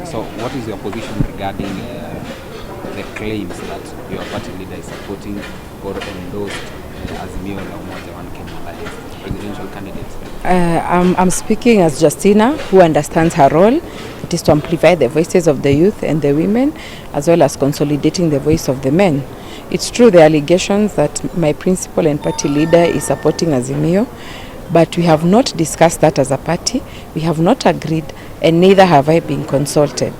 So what is your position regarding the claims that your party leader is supporting or endorsed Azimio la Umoja One Kenya Alliance presidential candidates? I'm speaking as Justina, who understands her role. It is to amplify the voices of the youth and the women, as well as consolidating the voice of the men. It's true, the allegations that my principal and party leader is supporting Azimio, but we have not discussed that as a party. We have not agreed, and neither have I been consulted.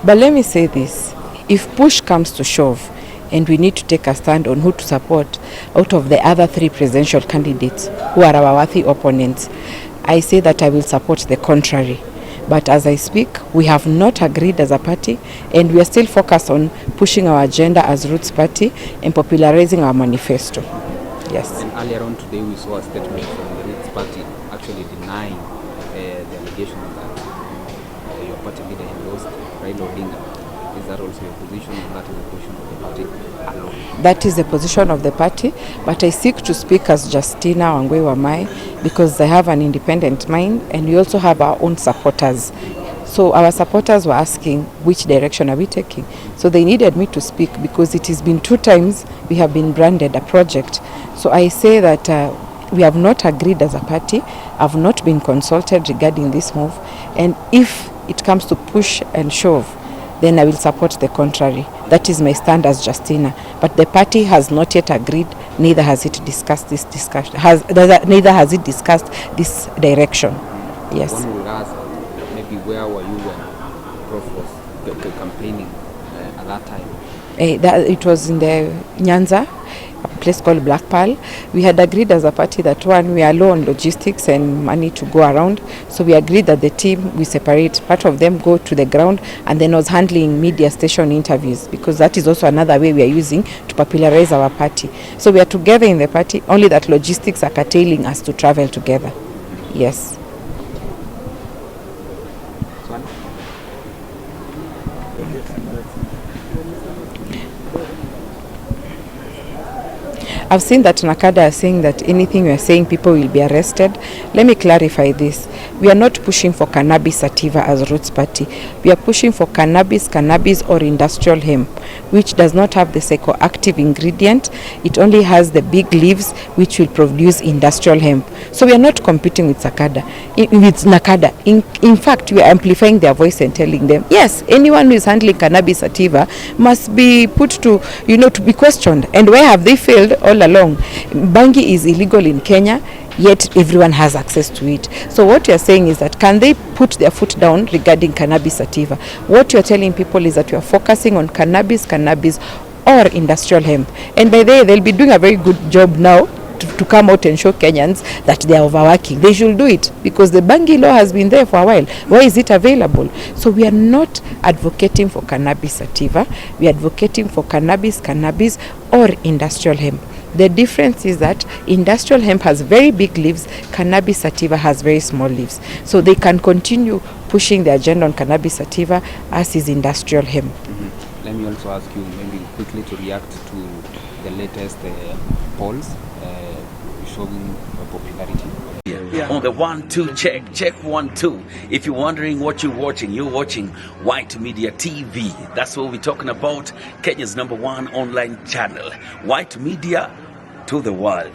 But let me say this, if push comes to shove, and we need to take a stand on who to support out of the other 3 presidential candidates who are our worthy opponents, I say that I will support the contrary. But as I speak, we have not agreed as a party, and we are still focused on pushing our agenda as Roots Party and popularizing our manifesto. Yes. And earlier on today, we saw a statement from the Roots Party actually denying the allegation that your party leader endorsed Raila Odinga. Is that also your position, and that is the position of the party alone? That is the position of the party, but I seek to speak as Justina Wamae because I have an independent mind, and we also have our own supporters. So our supporters were asking which direction are we taking. So they needed me to speak because it has been 2 times we have been branded a project. So I say that we have not agreed as a party, have not been consulted regarding this move, and if it comes to push and shove, then I will support the contrary. That is my stand as Justina. But the party has not yet agreed, neither has it discussed this discussion. Neither has it discussed this direction. Yes. One will ask, maybe where were you when Prof was campaigning at that time? It was in the Nyanza, a place called Black Pearl. We had agreed as a party that one, we are low on logistics and money to go around. So we agreed that the team, we separate. Part of them go to the ground, and then was handling media station interviews, because that is also another way we are using to popularize our party. So we are together in the party, only that logistics are curtailing us to travel together. Yes. I've seen that NACADA are saying that anything we are saying, people will be arrested. Let me clarify this. We are not pushing for cannabis sativa as Roots Party. We are pushing for cannabis or industrial hemp, which does not have the psychoactive ingredient. It only has the big leaves, which will produce industrial hemp. So we are not competing with NACADA. In fact, we are amplifying their voice and telling them, yes, anyone who is handling cannabis sativa must be put to, to be questioned. And where have they failed all along? Bangi is illegal in Kenya, yet everyone has access to it. So what you are saying is that, can they put their foot down regarding cannabis sativa? What you are telling people is that you are focusing on cannabis or industrial hemp. And by the way, they'll be doing a very good job now to come out and show Kenyans that they are overworking. They should do it, because the Bangi law has been there for a while. Why is it available? So we are not advocating for cannabis sativa. We are advocating for cannabis or industrial hemp. The difference is that industrial hemp has very big leaves, cannabis sativa has very small leaves. So they can continue pushing the agenda on cannabis sativa as is industrial hemp. Mm-hmm. Let me also ask you maybe quickly to react to the latest polls showing popularity. Yeah. On the 1-2 check 1-2. If you're wondering what you're watching White Media TV. That's what we're talking about. Kenya's #1 online channel. White Media to the world.